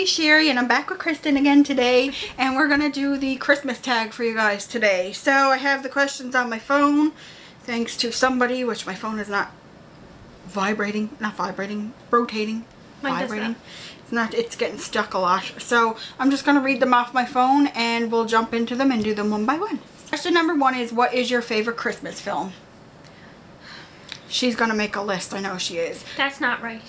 Sherry, and I'm back with Kristen again today, and we're gonna do the Christmas tag for you guys today. So I have the questions on my phone thanks to somebody, which my phone is not rotating. It's getting stuck a lot. So I'm just gonna read them off my phone and we'll jump into them and do them one by one. Question number 1 is, what is your favorite Christmas film? She's gonna make a list, I know she is. That's not right.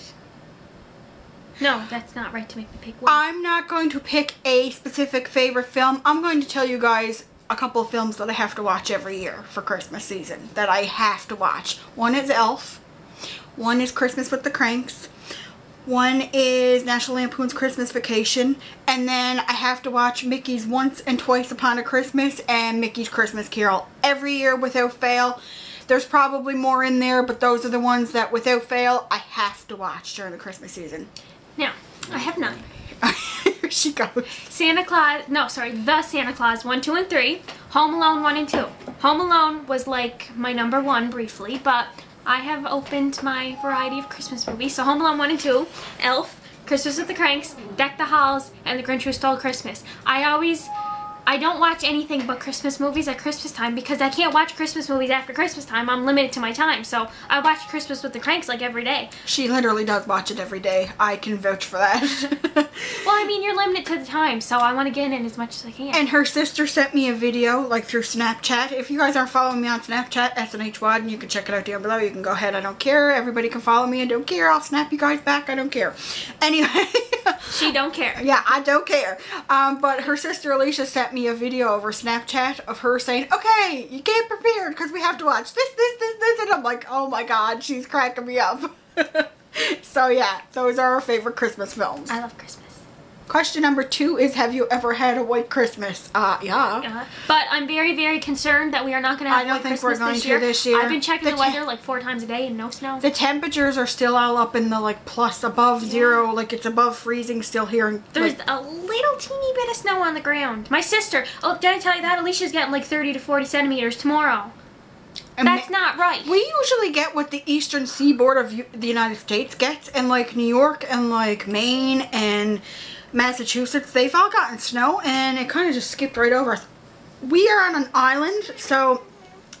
No, that's not right to make me pick one. I'm not going to pick a specific favorite film. I'm going to tell you guys a couple of films that I have to watch every year for Christmas season that I have to watch. One is Elf. One is Christmas with the Cranks. One is National Lampoon's Christmas Vacation. And then I have to watch Mickey's Once and Twice Upon a Christmas and Mickey's Christmas Carol every year without fail. There's probably more in there, but those are the ones that without fail I have to watch during the Christmas season. Now, I have 9. Here she goes. The Santa Claus 1, 2, and 3. Home Alone 1 and 2. Home Alone was like my number 1 briefly, but I have opened my variety of Christmas movies. So Home Alone 1 and 2, Elf, Christmas with the Cranks, Deck the Halls, and The Grinch Who Stole Christmas. I don't watch anything but Christmas movies at Christmas time because I can't watch Christmas movies after Christmas time. I'm limited to my time. So I watch Christmas with the Cranks like every day. She literally does watch it every day. I can vouch for that. Well, I mean, you're limited to the time, so I want to get in as much as I can. And her sister sent me a video, like through Snapchat. If you guys aren't following me on Snapchat, SNHWAD, and you can check it out down below. You can go ahead. I don't care. Everybody can follow me. I don't care. I'll snap you guys back. I don't care. Anyway. She don't care. Yeah, I don't care. But her sister Alicia sent me a video over Snapchat of her saying, okay, you get prepared because we have to watch this. And I'm like, oh my god, she's cracking me up. So yeah, those are our favorite Christmas films. I love Christmas. Question number 2 is, have you ever had a white Christmas? Yeah. But I'm very, very concerned that we are not going to have white Christmas this year. I don't think we're going to this year. I've been checking the weather like 4 times a day and no snow. The temperatures are still all up in the like plus above zero, like it's above freezing still here. There's a little teeny bit of snow on the ground. My sister, oh, did I tell you that? Alicia's getting like 30 to 40 centimeters tomorrow. And that's not right. We usually get what the eastern seaboard of the United States gets, and like New York and like Maine and Massachusetts, they've all gotten snow, and it kind of just skipped right over us. We are on an island, so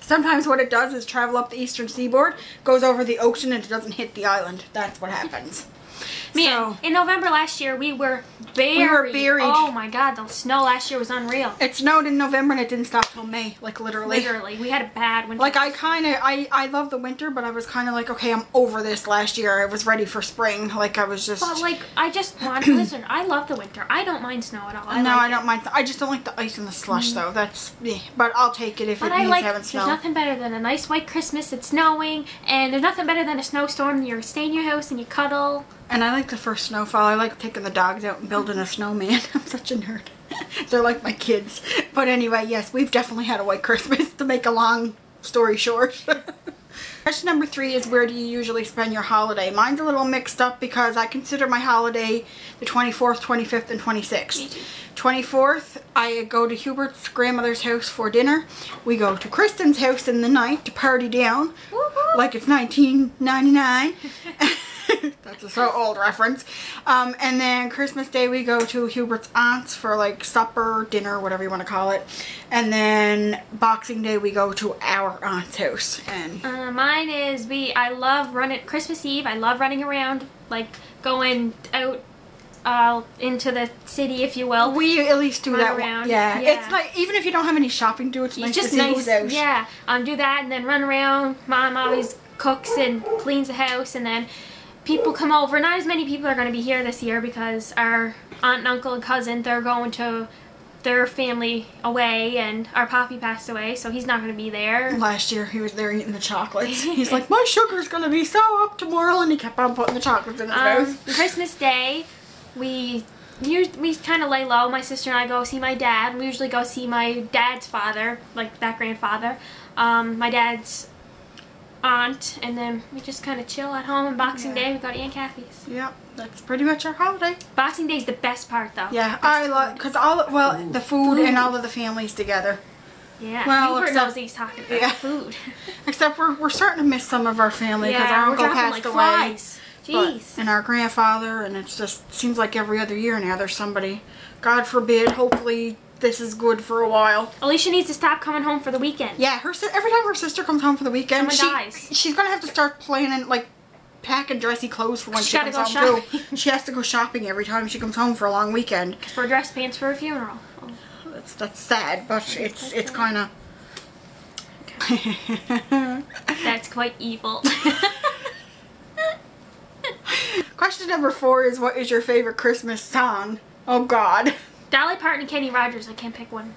sometimes what it does is travel up the eastern seaboard, goes over the ocean, and it doesn't hit the island. That's what happens. Man, in November last year, we were buried. Oh my god, the snow last year was unreal. It snowed in November and it didn't stop till May, like literally. Literally, we had a bad winter. Like I love the winter, but I was kind of like, okay, I'm over this last year. I was ready for spring. Like I was just. But like, I just want, listen, I love the winter. I don't mind snow at all. I don't mind. I just don't like the ice and the slush though. That's, yeah, but I'll take it if it means having snow. There's nothing better than a nice white Christmas. It's snowing, and there's nothing better than a snowstorm. You stay in your house and you cuddle. And I like the first snowfall. I like taking the dogs out and building a snowman. I'm such a nerd. They're like my kids. But anyway, yes, we've definitely had a white Christmas, to make a long story short. Question number 3 is, where do you usually spend your holiday? Mine's a little mixed up because I consider my holiday the 24th, 25th, and 26th. 24th, I go to Hubert's grandmother's house for dinner. We go to Kristen's house in the night to party down. Like it's 1999. That's a so old reference. And then Christmas Day we go to Hubert's aunt's for like supper, dinner, whatever you want to call it. And then Boxing Day we go to our aunt's house. And mine is I love running Christmas Eve. I love running around, like going out into the city, if you will. We at least do that around. Yeah. It's like, even if you don't have any shopping to do, it's nice to see who's out. Yeah. Do that and then run around. Mom always cooks and cleans the house, and then people come over. Not as many people are going to be here this year because our aunt and uncle and cousin, they're going to their family away, and our poppy passed away, so he's not going to be there. Last year he was there eating the chocolates. He's like, my sugar's going to be so up tomorrow, and he kept on putting the chocolates in his mouth. Christmas Day, we kind of lay low. My sister and I go see my dad. We usually go see my dad's father, like that grandfather, my dad's aunt, and then we just kind of chill at home. And Boxing Day we go to Aunt Kathy's. Yep. that's pretty much our holiday. Boxing Day is the best part, though. Yeah, I love, because the food and all of the families together. Yeah, well, Hubert knows he's talking about food. Except we're starting to miss some of our family because our uncle passed away. Flies. Jeez. And our grandfather, and it just seems like every other year now there's somebody. God forbid, hopefully this is good for a while. Alicia needs to stop coming home for the weekend. Yeah, every time her sister comes home for the weekend, someone dies. She's going to have to start planning, like, packing dressy clothes for when she comes home too. She has to go shopping every time she comes home for a long weekend. For dress pants for a funeral. Oh. That's sad, but it's kind of... That's quite evil. Question number 4 is, what is your favorite Christmas song? Oh God. Dolly Parton and Kenny Rogers. I can't pick one.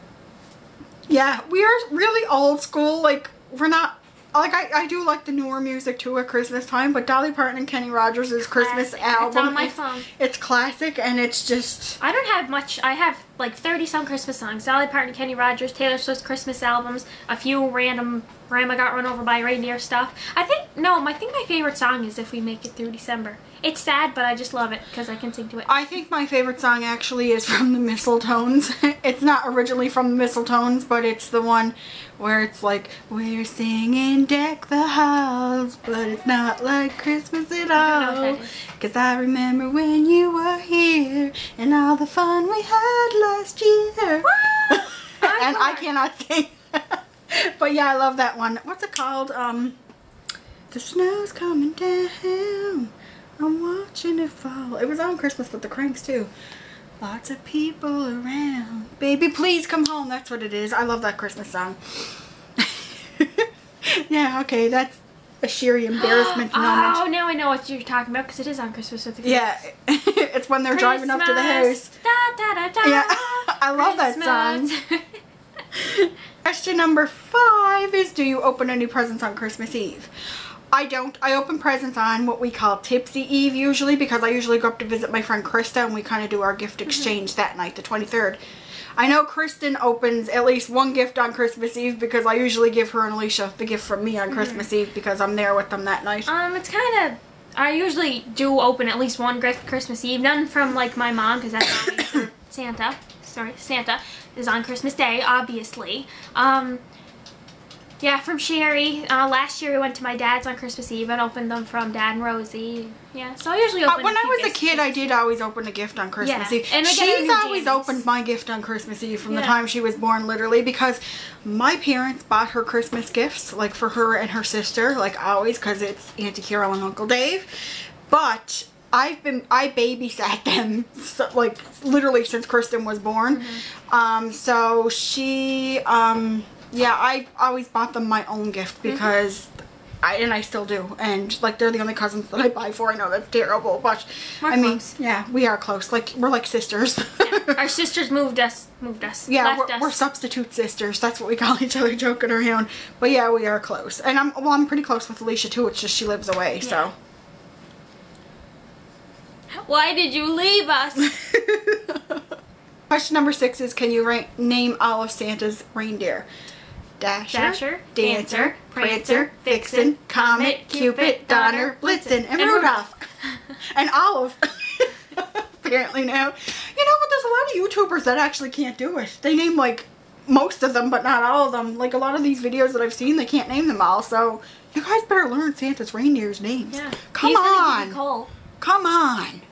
Yeah, we are really old school. Like, we're not... Like, I do like the newer music too at Christmas time, but Dolly Parton and Kenny Rogers' Christmas album. It's on my phone. It's classic, and it's just... I don't have much. I have like 30 some Christmas songs. Dolly Parton, Kenny Rogers, Taylor Swift's Christmas albums, a few random Grandma Got Run Over by a Reindeer stuff. I think my favorite song is If We Make It Through December. It's sad, but I just love it because I can sing to it. I think my favorite song actually is from the Mistletones. It's not originally from the Mistletones, but it's the one where it's like, we're singing Deck the Halls, but it's not like Christmas at all. Because I remember when you were here and all the fun we had last year. And I cannot sing. But yeah, I love that one. What's it called? The snow's coming down. I'm watching it fall. It was on Christmas with the Cranks too. Lots of people around. Baby, please come home. That's what it is. I love that Christmas song. Yeah, okay, that's a sheer embarrassment moment. Oh, now I know what you're talking about because it is on Christmas with the Cranks. Yeah, it's when they're driving up to the house. Da, da, da, da, yeah, I love that song. Question number 5 is, do you open any presents on Christmas Eve? I don't. I open presents on what we call Tipsy Eve usually, because I usually go up to visit my friend Krista and we kind of do our gift exchange that night, the 23rd. I know Kristen opens at least one gift on Christmas Eve because I usually give her and Alicia the gift from me on Christmas Eve because I'm there with them that night. It's kind of... I usually do open at least one gift Christmas Eve. None from, like, my mom because that's always for Santa. Sorry, Santa is on Christmas Day, obviously. Yeah, from Sherry. Last year we went to my dad's on Christmas Eve and opened them from Dad and Rosie. Yeah, so I usually open when I was a kid, I did always open a gift on Christmas Eve. And she's always opened my gift on Christmas Eve from the time she was born, literally, because my parents bought her Christmas gifts, like for her and her sister, like always, because it's Auntie Carol and Uncle Dave. But I babysat them, so, like, literally since Kristen was born. So she, yeah, I always bought them my own gift because I still do, and like they're the only cousins that I buy for. I know that's terrible, but we're close. Yeah, we are close. Like, we're like sisters. Yeah. Our sisters moved us. Yeah, we're substitute sisters. That's what we call each other, joking around. But yeah, we are close, and I'm pretty close with Alicia too. It's just she lives away, so. Why did you leave us? Question number 6 is, can you name all of Santa's reindeer? Dasher, Dancer, Prancer, Vixen, Comet, Cupid, Donner, Blitzen, and Rudolph. And Olive. Apparently now. You know what, there's a lot of YouTubers that actually can't do it. They name, like, most of them, but not all of them. Like, a lot of these videos that I've seen, they can't name them all, so you guys better learn Santa's reindeer's names. Yeah. Come He's on. gonna give you coal. Come on.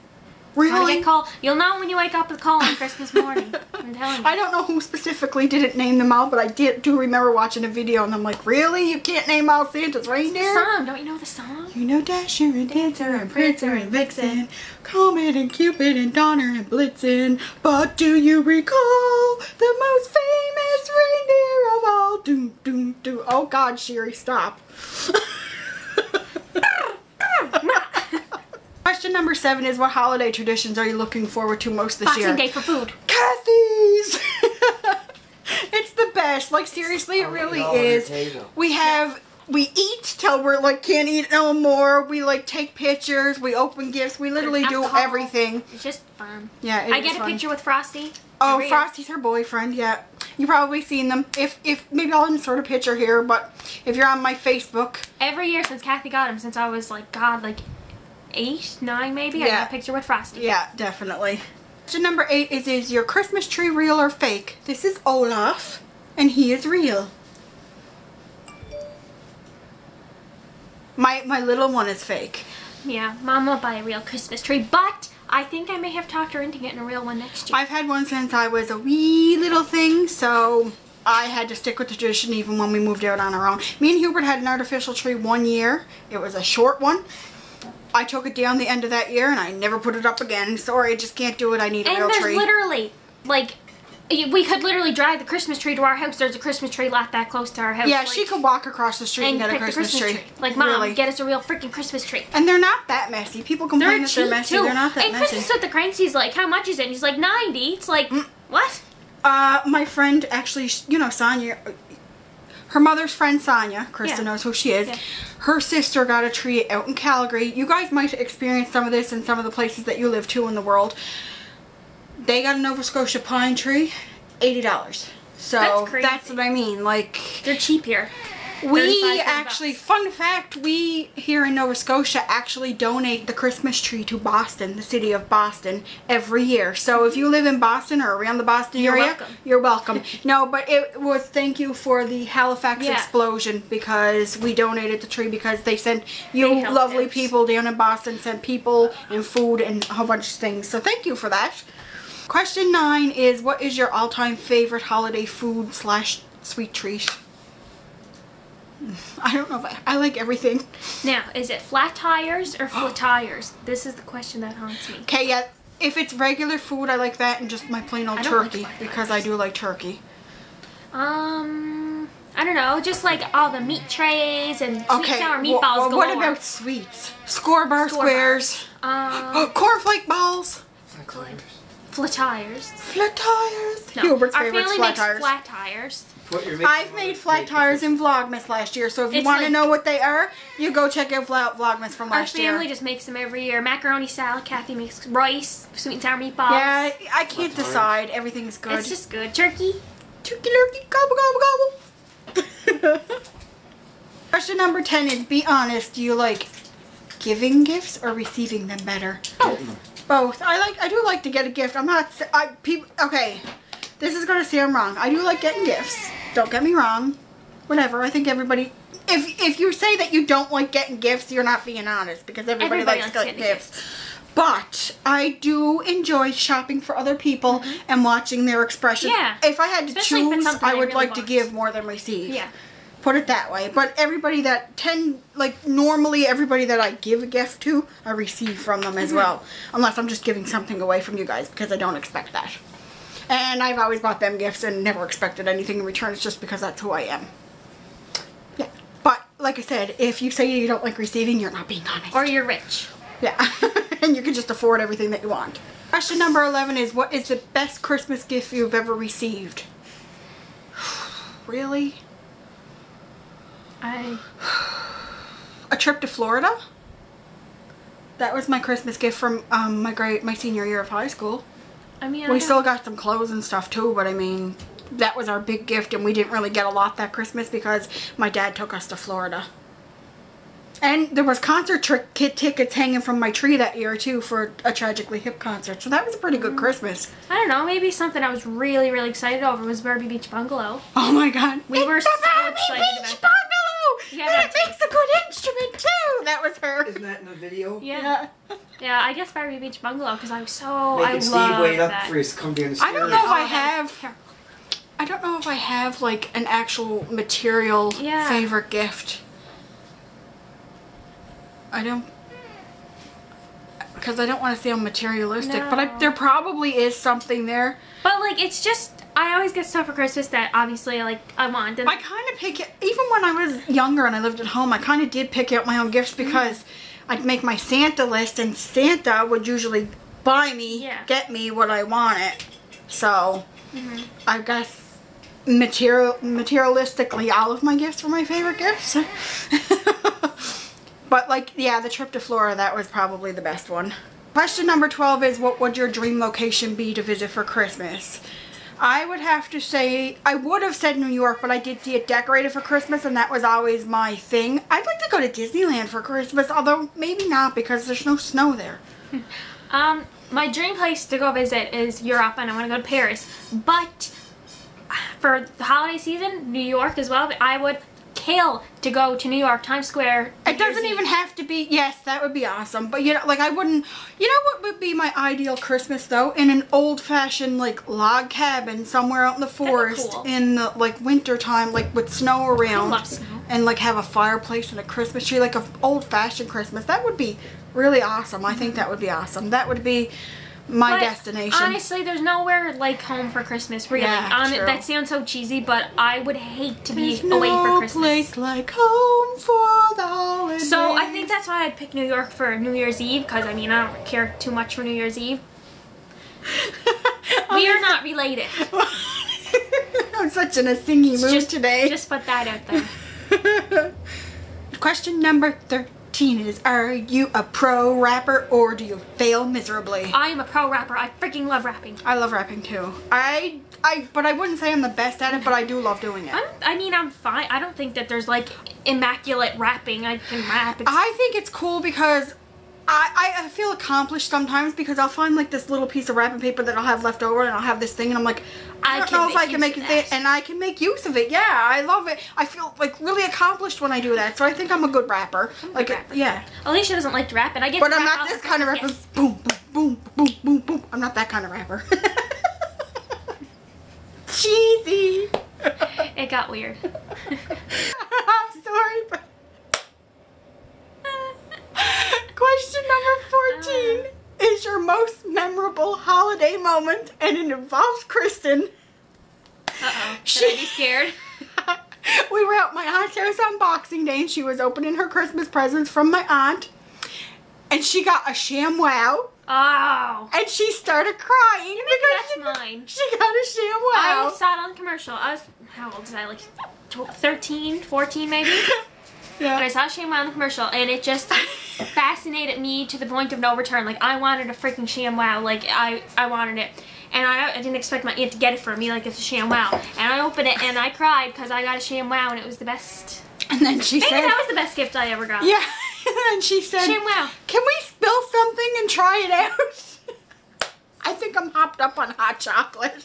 Really? Get coal. You'll know when you wake up with coal on Christmas morning. I'm telling you. I don't know who specifically didn't name them all, but I do remember watching a video and I'm like, really? You can't name all Santa's reindeer? The song. Don't you know the song? You know Dasher and Dancer and Prancer and Vixen, Comet and Cupid and Donner and Blitzen. But do you recall the most famous reindeer of all? Doom, doom, doom. Oh God, Sherry, stop. Question number 7 is, what holiday traditions are you looking forward to most this year? Boxing Day for food. Kathy's! It's the best. Like, seriously, it really is. We eat till we're like, can't eat no more. We like take pictures. We open gifts. We literally do everything. It's just fun. Yeah, I get a picture with Frosty. Oh, Frosty's her boyfriend, yeah. You've probably seen them. If maybe I'll insert a picture here, but if you're on my Facebook. Every year since Kathy got him, since I was like, God, like 8, 9 maybe. I got a picture with Frosty. Yeah, definitely. Question number 8 is your Christmas tree real or fake? This is Olaf, and he is real. My little one is fake. Yeah, Mom will buy a real Christmas tree, but I think I may have talked her into getting a real one next year. I've had one since I was a wee little thing, so I had to stick with the tradition even when we moved out on our own. Me and Hubert had an artificial tree one year. It was a short one. I took it down the end of that year and I never put it up again. Sorry, I just can't do it. I need a real tree. And there's literally, like, we could literally drive the Christmas tree to our house. There's a Christmas tree lot that close to our house. Yeah, like, she could walk across the street and get a Christmas tree. Like, Mom, get us a real freaking Christmas tree. And they're not that messy. People complain that they're messy. They're not that messy. And Christmas with the Cranks, he's like, how much is it? And he's like, 90. It's like, what? My friend actually, you know, Sonia, her mother's friend Sonia, Krista knows who she is. Yeah. Her sister got a tree out in Calgary. You guys might experience some of this in some of the places that you live too in the world. They got a Nova Scotia pine tree, $80. So that's what I mean. Like, they're cheap here. We actually, fun fact, we here in Nova Scotia actually donate the Christmas tree to Boston, the city of Boston, every year. So if you live in Boston or around the Boston area, you're welcome. No, but it was thank you for the Halifax explosion, because we donated the tree because they sent lovely people down in Boston, sent people and food and a whole bunch of things. So thank you for that. Question 9 is, what is your all-time favorite holiday food / sweet treat? I don't know if I like everything. Now, is it flat tires or flat tires? This is the question that haunts me. Okay, yeah. If it's regular food, I like that, and just my plain old turkey, because I do like turkey. I don't know, just like all the meat trays and sweet sour meatballs galore. What about sweets? Score bar squares. Cornflake balls. Flat tires. Flat tires. No. Hubert's Our favorite family flat makes tires. flat tires. I've made flat tires in Vlogmas last year, so if you want to know what they are, you go check out Vlogmas from last year. Our family just makes them every year. Macaroni salad, Kathy makes rice, sweet and sour meatballs. Yeah, I can't decide. Everything's good. It's just good. Turkey. Turkey, lurkey, gobble, gobble, gobble. Question number 10 is, be honest, do you like giving gifts or receiving them better? Both. I do like to get a gift. Okay. This is gonna sound wrong. I do like getting gifts. Don't get me wrong. Whatever. I think everybody. If you say that you don't like getting gifts, you're not being honest, because everybody likes getting gifts. But I do enjoy shopping for other people and watching their expression. Yeah. If I had to choose, I would like to give more than receive. Yeah. Put it that way. But everybody that normally everybody that I give a gift to, I receive from them as well. Unless I'm just giving something away from you guys, because I don't expect that. And I've always bought them gifts and never expected anything in return. It's just because that's who I am. Yeah. But, like I said, if you say you don't like receiving, you're not being honest. Or you're rich. Yeah. And you can just afford everything that you want. Question number 11 is, what is the best Christmas gift you've ever received? Really? A trip to Florida? That was my Christmas gift from my senior year of high school. I mean, we still got some clothes and stuff too, but I mean, that was our big gift, and we didn't really get a lot that Christmas because my dad took us to Florida. And there was concert tickets hanging from my tree that year too for a Tragically Hip concert, so that was a pretty good Christmas. I don't know, maybe something I was really, really excited over was Barbie Beach Bungalow. Oh my god. We were so excited about that. Yeah, and it makes a good instrument too. That was her. Isn't that in the video? Yeah. Yeah, I guess Barbie Beach Bungalow, because I was so Making Steve wait up for his come down the stairs. I don't know if I don't know if I have like an actual material favorite gift. I don't, because I don't want to sound materialistic, but there probably is something there. But like, it's just, I always get stuff for Christmas that obviously like I want. I kind of pick it, even when I was younger and I lived at home, I kind of did pick out my own gifts because I'd make my Santa list and Santa would usually buy me, get me what I wanted. So I guess materialistically, all of my gifts were my favorite gifts. But like, yeah, the trip to Florida, that was probably the best one. Question number 12 is, what would your dream location be to visit for Christmas? I would have to say, I would have said New York, but I did see it decorated for Christmas, and that was always my thing. I'd like to go to Disneyland for Christmas, although maybe not because there's no snow there. My dream place to go visit is Europe, and I want to go to Paris. But for the holiday season, New York as well. But I would kill to go to New York, Times Square. It doesn't even have to be, yes, that would be awesome. But, you know, like I wouldn't, you know what would be my ideal Christmas though? In an old-fashioned, like, log cabin somewhere out in the forest cool. in the, like, winter time, like, with snow around. I love snow. And, like, have a fireplace and a Christmas tree, like, an old-fashioned Christmas. That would be really awesome. I think that would be awesome. That would be my destination. Honestly, there's nowhere like home for Christmas, really. Yeah, true. That sounds so cheesy, but I would hate to be There's away for no Christmas. place like home for the holidays. So I think that's why I'd pick New York for New Year's Eve, because I mean, I don't care too much for New Year's Eve. We are not related. I'm such in a singy mood today. Just put that out there. Question number 13 is, are you a pro rapper or do you fail miserably? I am a pro rapper. I freaking love rapping. I love rapping too. But I wouldn't say I'm the best at it, but I do love doing it. I mean, I'm fine. I don't think that there's like immaculate rapping. I can rap. I think it's cool because I feel accomplished sometimes because I'll find like this little piece of wrapping paper that I'll have left over and I'll have this thing and I'm like, I don't know if I can make it, and I can make use of it. Yeah, I love it. I feel like really accomplished when I do that. So I think I'm a good rapper. Yeah. Alicia doesn't like to rap, and I get. But I'm not this kind of rapper. Yes. Boom, boom, boom, boom, boom, boom. I'm not that kind of rapper. Cheesy. It got weird. I'm sorry, but. Question number 14 is your most memorable holiday moment, and it involves Kristen. Uh-oh. Should I be scared? We were at my aunt's house on Boxing Day, and she was opening her Christmas presents from my aunt, and she got a ShamWow. Oh. And she started crying because that's mine. She got a ShamWow. I saw it on the commercial. I was, how old was I? Like 13, 14 maybe? Yeah. But I saw ShamWow on the commercial, and it just fascinated me to the point of no return. Like, I wanted a freaking ShamWow. Like, I wanted it. And I didn't expect my aunt to get it for me, like it's a ShamWow. And I opened it, and I cried because I got a ShamWow, and it was the best. And then she said... that was the best gift I ever got. Yeah. And she said... ShamWow. Can we spill something and try it out? I think I'm hopped up on hot chocolate.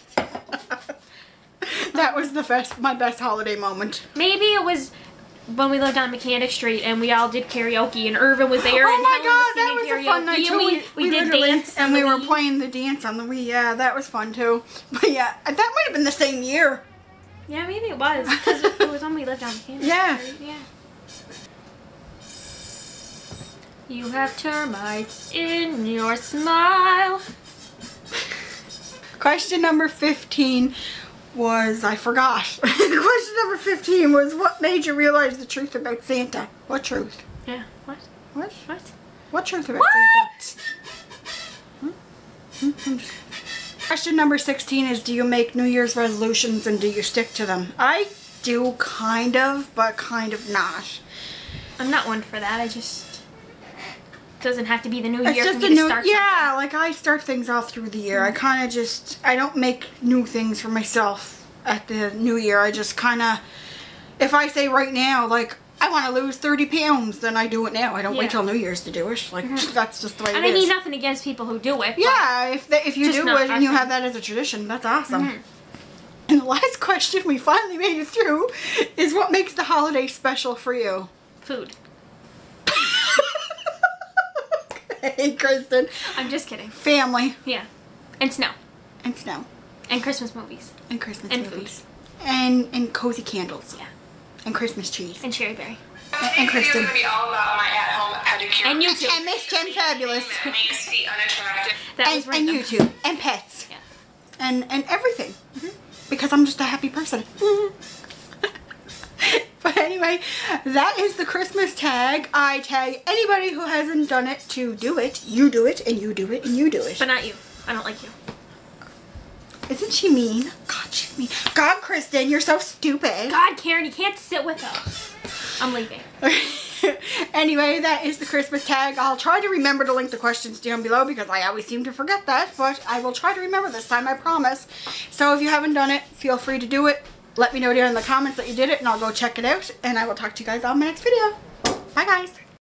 That was my best holiday moment. Maybe it was... when we lived on Mechanic Street and we all did karaoke and Irvin was there. Oh and my Helen God, was that was karaoke. a fun night too. We did dance and we were playing the dance on the Wii. Yeah, that was fun too. But yeah, that might have been the same year. Yeah, maybe it was because it was when we lived on Mechanic Yeah. Street. Yeah. You have termites in your smile. Question number 15 was, I forgot. Question number 15 was, what made you realize the truth about Santa? What truth? Yeah. What? What? What? What truth about Santa? Question number 16 is, do you make New Year's resolutions and do you stick to them? I do kind of, but kind of not. I'm not one for that. I just... doesn't have to be the new It's year just for a me new, to start yeah, like I start things all through the year. I kind of just, I don't make new things for myself at the new year. I just kind of, if I say right now, like, I want to lose 30 pounds, then I do it now. I don't wait till New Year's to do it. Like, that's just the way it is. And I mean nothing against people who do it. Yeah, if you do it and you thing. have that as a tradition, that's awesome. And the last question, we finally made it through, is what makes the holiday special for you? Food. Hey, Kristen. I'm just kidding. Family. Yeah. And snow. And snow. And Christmas movies. And Christmas and movies. And cozy candles. Yeah. And Christmas trees. And cherry berry. And Kristen. Be all about my at-home pedicure. And YouTube. And Miss Jen Fabulous. That makes feet unattractive. That was And random. YouTube. And pets. Yeah. And everything. Because I'm just a happy person. But anyway, that is the Christmas tag. I tag anybody who hasn't done it to do it. You do it, and you do it, and you do it. But not you. I don't like you. Isn't she mean? God, she's mean. God, Kristen, you're so stupid. God, Karen, you can't sit with us. I'm leaving. Anyway, that is the Christmas tag. I'll try to remember to link the questions down below because I always seem to forget that, but I will try to remember this time, I promise. So if you haven't done it, feel free to do it. Let me know down in the comments that you did it and I'll go check it out, and I will talk to you guys on my next video. Bye guys.